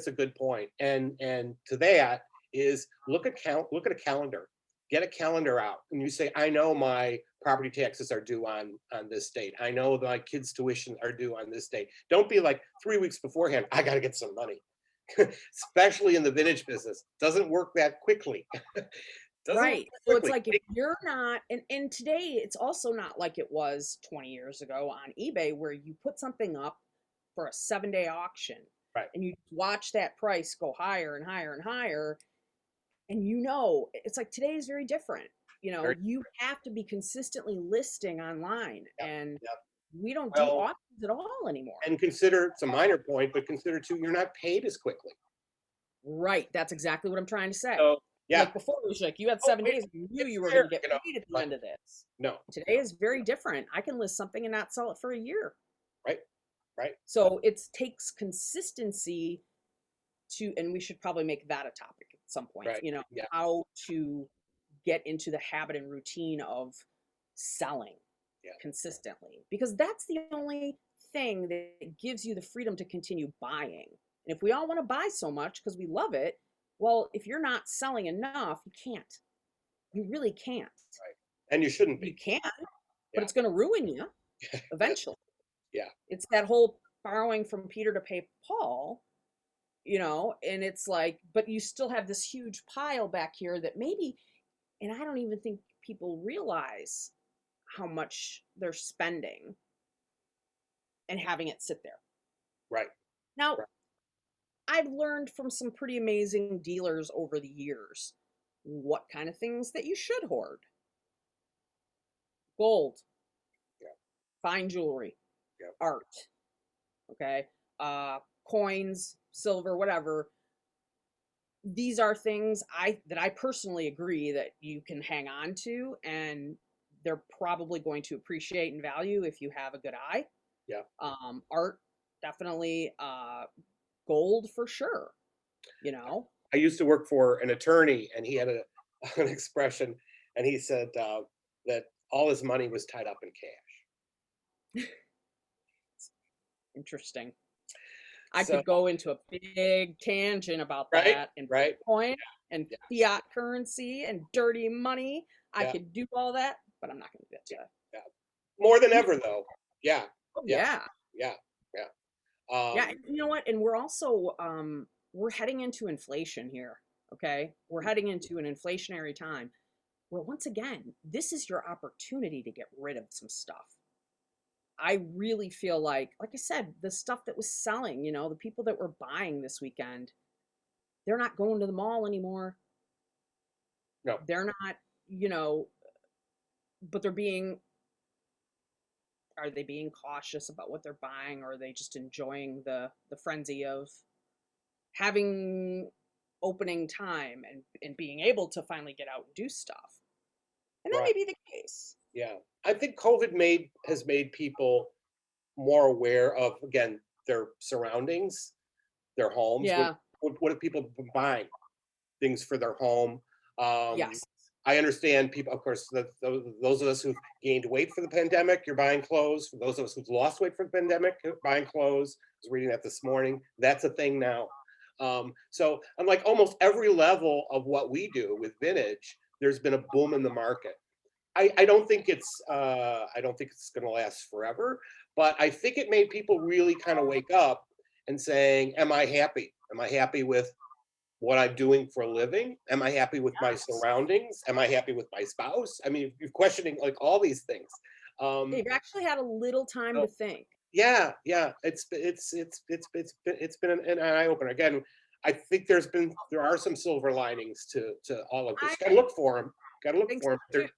a good point. And to that is look at a calendar. Get a calendar out and you say, I know my property taxes are due on this date. I know my kids' tuition are due on this date. Don't be like 3 weeks beforehand, I gotta get some money. Especially in the vintage business. Doesn't work that quickly. Doesn't work Right. that So it's quickly. like if you're not, and today it's also not like it was 20 years ago on eBay where you put something up for a 7-day auction Right. and you watch that price go higher and higher and higher. And it's like today is very different. Very, You have to be consistently listing online, yeah, and yeah. we don't do Well, auctions at all anymore. and consider it's a minor point, but consider too, you're not paid as quickly. Right. That's exactly what I'm trying to say. So yeah. Like before, it was like you had Oh, 7 days, and you knew it's you were there, going to get paid at the but end of this. no. Today is very different. I can list something and not sell it for a year. Right. Right. So it takes consistency and we should probably make that a topic at some point, Right. Yeah. how to get into the habit and routine of selling consistently, because that's the only thing that gives you the freedom to continue buying. And if we all want to buy so much because we love it, well, if you're not selling enough, you can't. You really can't. Right. And you shouldn't You be. can, but Yeah. it's going to ruin you eventually. Yeah. It's that whole borrowing from Peter to pay Paul, and it's like, but you still have this huge pile back here that maybe, and I don't even think people realize how much they're spending and having it sit there. Right. Now, Right. I've learned from some pretty amazing dealers over the years what kind of things that you should hoard. Gold, Yeah. fine jewelry, Yeah. art, okay, coins, silver, whatever. These are things that I personally agree that you can hang on to, and they're probably going to appreciate in value if you have a good eye. Yeah. Art, definitely, gold for sure. I used to work for an attorney, and he had an expression, and he said that all his money was tied up in cash. Interesting. I So could go into a big tangent about right, that and right, Bitcoin and yeah, fiat currency and dirty money. I yeah, could do all that, but I'm not going to do that today. yeah. More than ever, though. Yeah, Oh yeah, yeah. yeah, yeah. Yeah, and you know what? And we're also we're heading into inflation here, okay? We're heading into an inflationary time where once again, this is your opportunity to get rid of some stuff. I really feel like I said, the stuff that was selling, the people that were buying this weekend, they're not going to the mall anymore. No, They're not, you know, but are they being cautious about what they're buying, or are they just enjoying the frenzy of having opening time and being able to finally get out and do stuff? And that right. may be the case. Yeah, I think COVID has made people more aware of, again, their surroundings, their homes. Yeah. What have people been buying? Things for their home. Um, Yes. I understand people, of course, those of us who've gained weight for the pandemic, you're buying clothes. For those of us who've lost weight for the pandemic, you're buying clothes. I was reading that this morning. That's a thing now. So on like almost every level of what we do with vintage, there's been a boom in the market. I don't think it's going to last forever, but I think it made people really kind of wake up and saying, "Am I happy? Am I happy with what I'm doing for a living? Am I happy with my Yes. surroundings? Am I happy with my spouse?" I mean, you're questioning like all these things. They've actually had a little time So, to think. yeah, yeah, it's been an eye opener. Again, I think there are some silver linings to all of this. I Got to look for them. Got to look think for them. so too.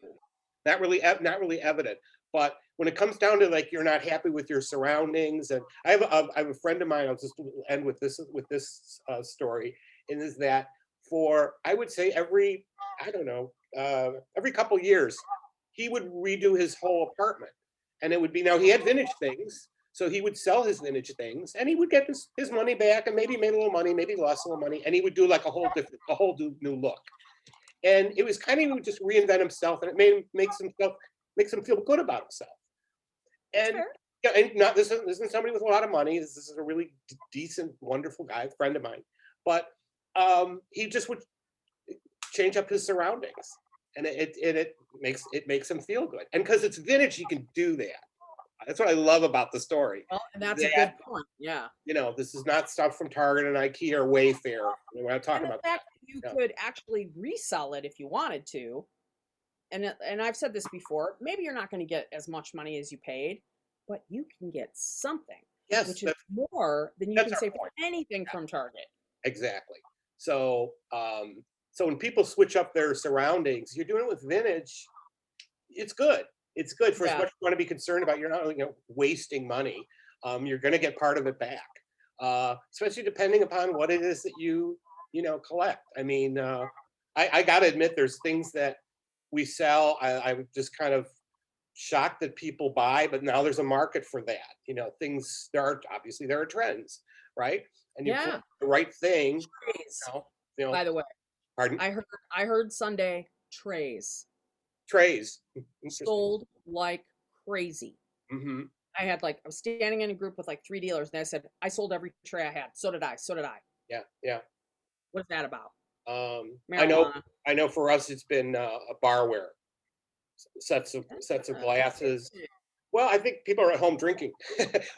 Not really evident. But when it comes down to like you're not happy with your surroundings, and I have a friend of mine. I'll just end with this story, and is that for I would say every I don't know every couple years he would redo his whole apartment, and it would be now he had vintage things, So he would sell his vintage things and he would get his money back and maybe made a little money, maybe lost a little money, and he would do like a whole new look. And it was kind of, he would just reinvent himself, and it makes him feel good about himself. That's And fair. yeah, and not this isn't somebody with a lot of money. This is a really decent, wonderful guy, friend of mine. But he just would change up his surroundings, and it makes him feel good. And because it's vintage, he can do that. That's what I love about the story. Well, and that's a That good point. Yeah. this is not stuff from Target and IKEA or Wayfair. We're not And talking the about fact that you that. could actually resell it if you wanted to, and I've said this before, maybe you're not going to get as much money as you paid, but you can get something, Yes, which is more than you that's can our say for point. anything from Target. Exactly. So so when people switch up their surroundings, you're doing it with vintage. It's good. It's good for as Yeah. much as you want to be concerned about. You're not wasting money. You're going to get part of it back, especially depending upon what it is that collect. I mean, I got to admit, there's things that we sell. I'm just kind of shocked that people buy, but now there's a market for that. Things there are trends, right? And you put Yeah. the right thing. Trays. You know, you know By the way, pardon, I heard Sunday trays trays. Interesting. sold like crazy. Hmm. I was standing in a group with like three dealers, and I said, I sold every tray I had. So did I. So did I. Yeah, yeah. What is that about? I know. Marijuana. I know. For us, it's been a barware, sets of glasses. Interesting. Well, I think people are at home drinking.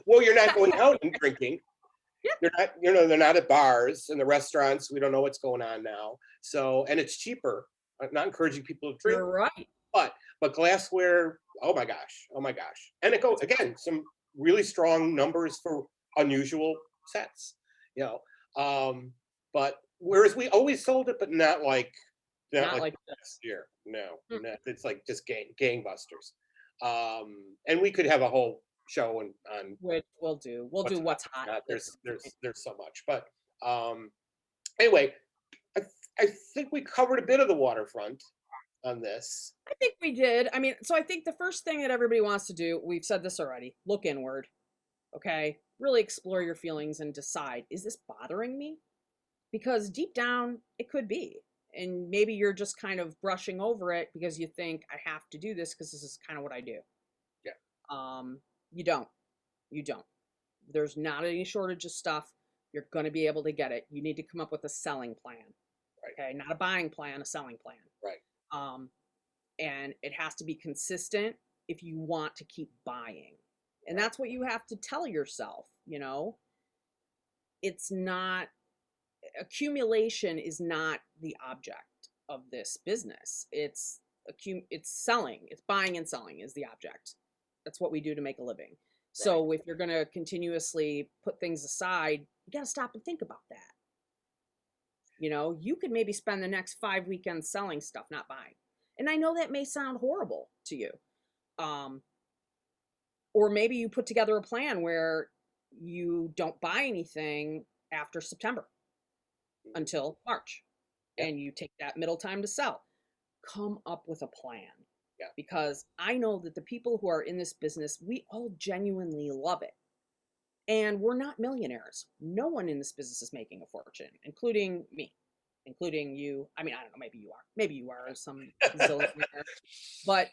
Well, you're not going out and drinking. Yeah, They're not. They're not at bars and the restaurants. We don't know what's going on now. So, and it's cheaper. I'm not encouraging people to drink, you're right. but glassware. Oh my gosh. Oh my gosh. And it go It's again. Some really strong numbers for unusual sets. You know. But whereas we always sold it, but not not like like last year. No, this. no, it's like just gangbusters. And we could have a whole show on Which we'll do. We'll what's do hot, what's what's hot not. at some point. There's so much, but um, anyway, I I think we covered a bit of the waterfront on this. I think we did. I mean, so I think the first thing that everybody wants to do, we've said this already, look inward. Okay. Really explore your feelings and decide, is this bothering me? Because deep down, it could be. And maybe you're just kind of brushing over it because you think, I have to do this because this is kind of what I do. Yeah, Um, you don't. You don't. There's not any shortage of stuff. You're going to be able to get it. You need to come up with a selling plan. right, Okay. Not a buying plan, a selling plan. right, Um, and it has to be consistent if you want to keep buying. And right, that's what you have to tell yourself, you know. It's not accumulation is not the object of this business. It's selling. It's buying and selling is the object. That's what we do to make a living. right. So if you're going to continuously put things aside, you got to stop and think about that. You could maybe spend the next 5 weekends selling stuff, not buying. And I know that may sound horrible to you. Um, or maybe you put together a plan where you don't buy anything after September Mhm. until March Yeah, and you take that middle time to sell. Come up with a plan yeah. because I know that the people who are in this business, we all genuinely love it. And we're not millionaires. No one in this business is making a fortune, including me, including you. I mean, I don't know, maybe you are. Maybe you are some zillionaire. But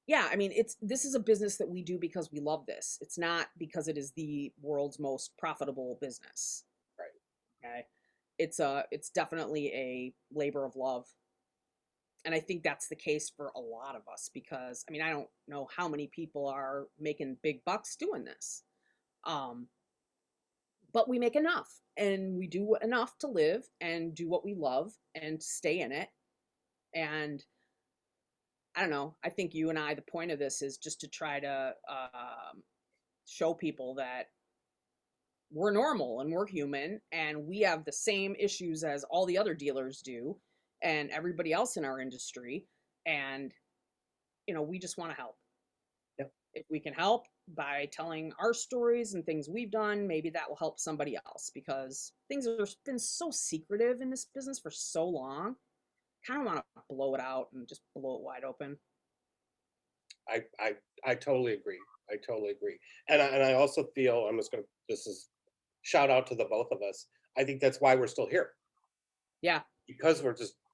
yeah, I mean, this is a business that we do because we love this. It's not because it is the world's most profitable business. Right. Okay. It's definitely a labor of love. And I think that's the case for a lot of us because I mean, I don't know how many people are making big bucks doing this. Um, but we make enough and we do enough to live and do what we love and stay in it. And I don't know. I think you and I, the point of this is just to try to show people that we're normal and we're human and we have the same issues as all the other dealers do and everybody else in our industry. And, we just want to help. Yeah. If we can help by telling our stories and things we've done, maybe that will help somebody else because things have been so secretive in this business for so long. Kind of want to blow it out and just blow it wide open. I totally agree. I totally agree. And I also feel, this is shout out to the both of us. I think that's why we're still here, Yeah. because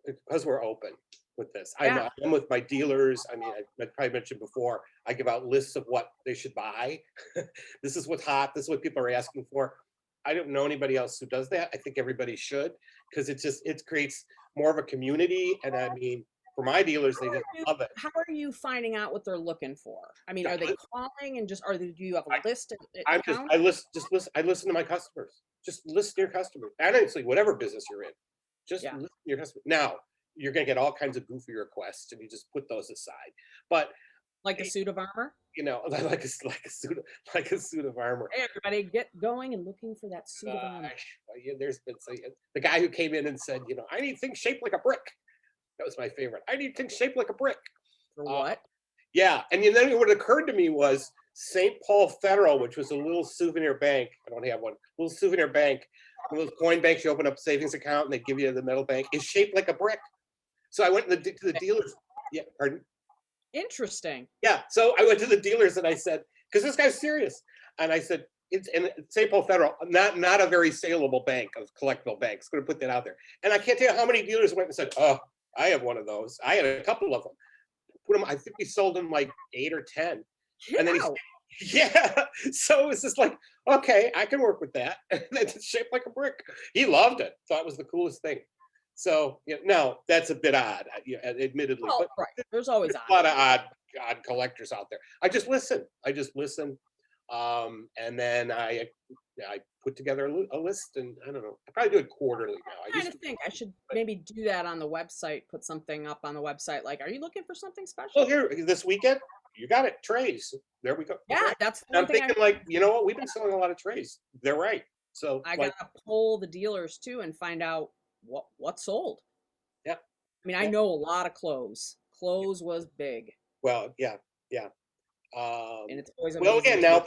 because we're open with this. Yeah. I'm with my dealers. I mean, I probably mentioned before, I give out lists of what they should buy. This is what's hot. This is what people are asking for. I don't know anybody else who does that. I think everybody should, because it creates more of a community. And I mean, for my dealers, they just love it. How are you finding out what they're looking for? I mean, Yeah, are they calling and just, do you have a I, list at I'm account? just listen. I listen to my customers. Just listen to your customers. And honestly, whatever business you're in, just Yeah. listen to your customers. Now, you're gonna get all kinds of goofy requests, and you just put those aside. But Like a suit of armor? like a suit of armor. Hey, everybody, get going and looking for that suit of armor. Yeah, there's been the guy who came in and said, I need things shaped like a brick. That was my favorite. I need things shaped like a brick. For what? Yeah, and then what occurred to me was St. Paul Federal, which was a little souvenir bank. I don't have one. Little souvenir bank. One of those coin banks, you open up a savings account and they give you the metal bank. Is shaped like a brick. So I went to the dealers. Yeah, pardon. Interesting. Yeah, so I went to the dealers and I said, because this guy's serious, and I said, it's in St. Paul Federal, not a very saleable bank of collectible banks. Going to put that out there, and I can't tell you how many dealers went and said, "Oh, I have one of those. I had a couple of them. Put them. I think we sold them like 8 or 10." And then yeah. So it was just like, okay, I can work with that. And it's shaped like a brick. He loved it. Thought it was the coolest thing. So no, that's a bit odd, admittedly. Well, But right. There's always a lot of odd collectors out there. I just listen. And then I put together a list, and I don't know. I probably do it quarterly now. I kind of think I should maybe do that on the website. Put something up on the website like, "Are you looking for something special?" Well, here this weekend, you got it. Trays. There we go. Yeah, Trays. that's the I'm one thing. thinking, like, you know what? We've been selling a lot of trays. They're right. So I like, gotta poll the dealers too and find out what sold. yeah. I mean, I know a lot of clothes. Clothes was big, Well, yeah. and it's always Well, amazing. again, now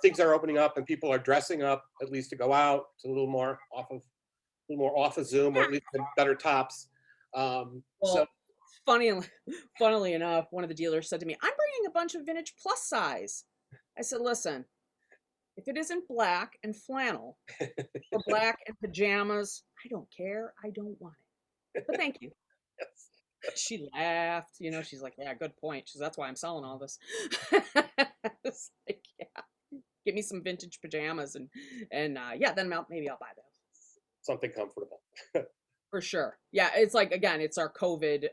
things are opening up, and people are dressing up at least to go out. It's a little more off of Zoom, or at least better tops. Well, So funnily enough, one of the dealers said to me, "I'm bringing a bunch of vintage plus size." I said, "Listen, if it isn't black and flannel or black and pajamas, I don't care. I don't want it. But thank you." She laughed. She's like, "Yeah, good point." She says, "That's why I'm selling all this." It's like, yeah, give me some vintage pajamas and yeah, then maybe I'll buy those. something comfortable. For sure. Yeah, it's like, again, it's our COVID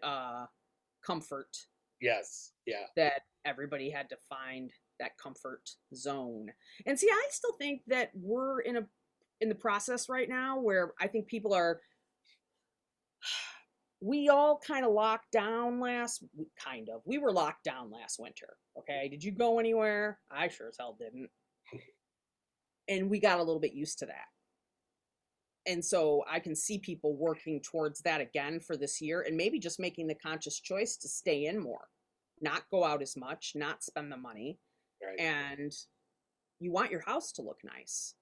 comfort Yes. Yeah. that everybody had to find that comfort zone. And see, I still think that we're in the process right now where I think people are. We all kind of locked down we were locked down last winter. Okay. Did you go anywhere? I sure as hell didn't. And we got a little bit used to that. And so I can see people working towards that again for this year, and maybe just making the conscious choice to stay in more, not go out as much, not spend the money. Right. And you want your house to look nice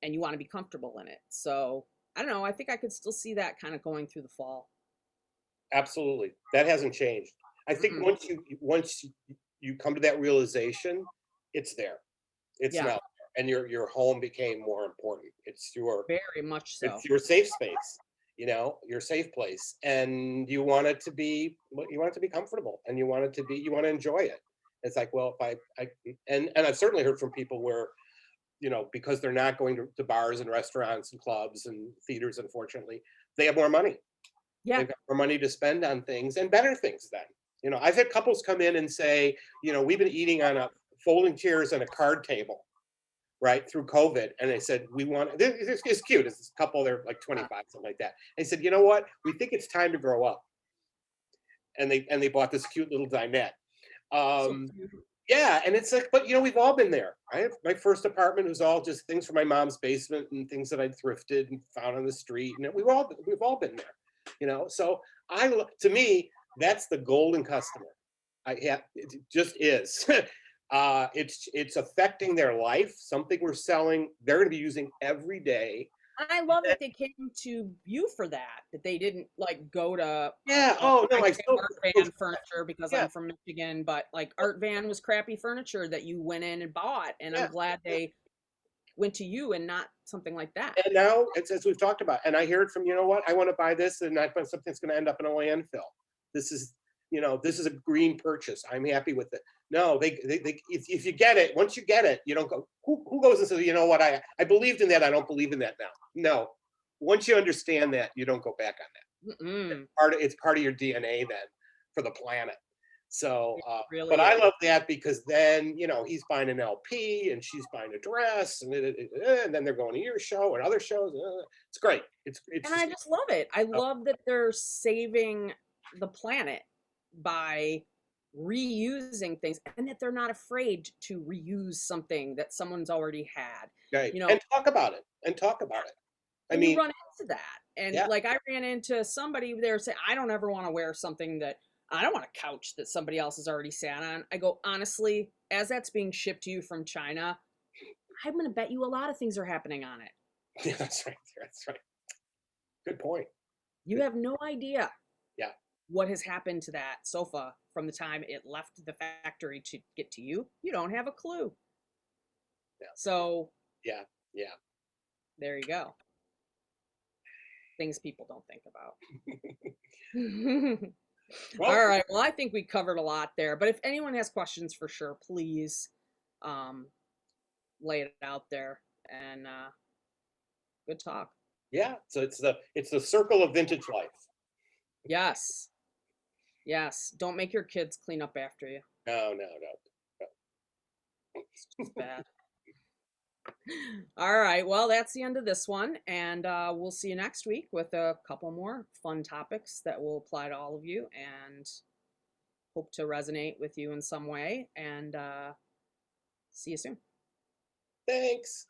and you want to be comfortable in it. So I don't know. I think I could still see that kind of going through the fall. Absolutely. That hasn't changed. I think once you come to that realization, it's there. It's now, and your home became more important. It's very much so. It's your safe space, your safe place, and you want it to be comfortable, and you want to enjoy it. It's like, well, if and I've certainly heard from people where, because they're not going to bars and restaurants and clubs and theaters, unfortunately, they have more money. Yeah. They've got more money to spend on things, and better things then. I've had couples come in and say, we've been eating on a folding chairs and a card table, right, through COVID. And they said, it's cute. It's this couple, they're like 25, something like that. They said, you know what? We think it's time to grow up. And they bought this cute little dinette. Yeah, and it's like, but we've all been there. I have my first apartment was all just things from my mom's basement and things that I'd thrifted and found on the street. And we've all been there, So to me, that's the golden customer. It just is. It's affecting their life. Something we're selling, they're going to be using every day. I love that they came to you for that. That they didn't like go to. Yeah. Well, Oh no, I I say so, Art so Van furniture because yeah, I'm from Michigan, but like Art Van was crappy furniture that you went in and bought, and I'm yeah. glad they went to you and not something like that. And now it's as we've talked about, and I hear it from, you know what, I want to buy this and not buy something that's going to end up in a landfill. This is, this is a green purchase. I'm happy with it. No, they if you get it, once you get it, you don't go, who goes and says, you know what, I believed in that, I don't believe in that now. No, once you understand that, you don't go back on that. Mm-mm. It's part of your DNA then for the planet. So, It but really I is. love that because then, he's buying an LP and she's buying a dress and then they're going to your show and other shows. It's great. It's And I just, just love it. I oh, love that they're saving the planet by reusing things and that they're not afraid to reuse something that someone's already had. great. You know, And talk about it and talk about it. I and you mean, run into that. And yeah, like I ran into somebody there saying, I don't ever want to wear something that I don't want a couch that somebody else has already sat on. I go, honestly, as that's being shipped to you from China, I'm going to bet you a lot of things are happening on it. yeah, that's right. That's right. Good point. You Good. have no idea Yeah, what has happened to that sofa from the time it left the factory to get to you. You don't have a clue. yeah, So yeah, yeah. there you go. Things people don't think about. Well, All right. Well, I think we covered a lot there. But if anyone has questions for sure, please um, lay it out there. And good talk. yeah. So it's the circle of vintage life. Yes. Yes. Don't make your kids clean up after you. No, no, no. It's just bad. All right. Well, that's the end of this one. And we'll see you next week with a couple more fun topics that will apply to all of you and hope to resonate with you in some way. And see you soon. Thanks.